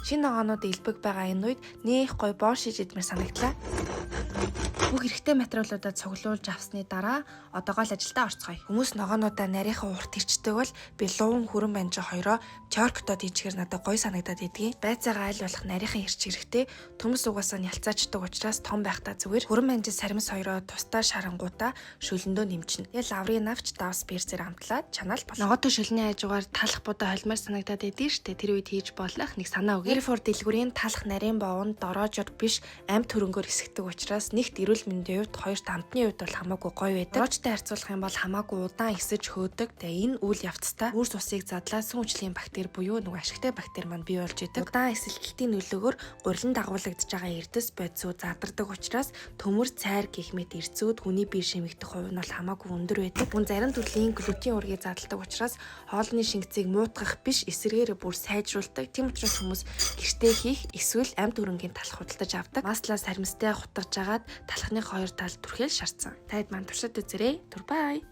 Шинэ ногоонууд элбэг байгаа энэ үед нэх гой боо шиж идмээр санагдлаа. Бүх хэрэгтэй материалуудаа цуглуулж авсны дараа одоо гол ажилдаа орцгоё. Хүмүүс ногоонуудаа нарийнхан урт ирчдэг бол би луун хүрэн банжи хоёроо чорктод ичгээр надад гоё санагдаад идгийг. Байцаагаа аль болох нарийнхан ирч хэрэгтэй. Төмс угаасаа нялцаачдаг учраас том байхдаа зүгээр хүрэн банжи саримс хоёроо тусдаа шарангуудаа шүлэндөө нэмчнэ. Тэгэл лаврын навч давс перцээр амтлаад чанаал бол. Ногоодоо шүлний хажуугаар талах будаа холмоор санагдаад идэв штэ. Тэр үед хийж болох нэг санаа өгье. Hereford дэлгүүрийн талах нарийн боовн дороожор биш амт хөрөнгөөр хэсэгдэг учраас нэгт эрүүл мэндийн хувьд хоёрт амтны хувьд бол хамаагүй гоё байдаг. Дороожтой харьцуулах юм бол хамаагүй удаан эсэж хөөдөг. Тэгээ энэ үйл явцтай үрс усыг задлаа сүм хүчлийн бактери буюу нэг ашигтай бактери маань бий болж идэг. Удаан эсэлтийн нөлөөгөөр гурилан дагуулагдж байгаа эрдэс бодисууд задардаг учраас төмөр цайр гэх мэт эрцүүд хүний бие шимэгдэх хувь нь бол хамаагүй өндөр байдаг. Мөн зарим төрлийн глютен ургийг задалдаг учраас хоолны шингэцийг муутгах биш эсрэгээр бүр сайжруулдаг. Тийм учраас хүмүүс гэртээ хийх эсвэл амт хөрөнгийн талах худалдаж авдаг. Маслаа саримстай хутгаж агаад талхны хоёр тал түрхэл шарцсан. Таад маань туршаад үзээрэй. Түр бай.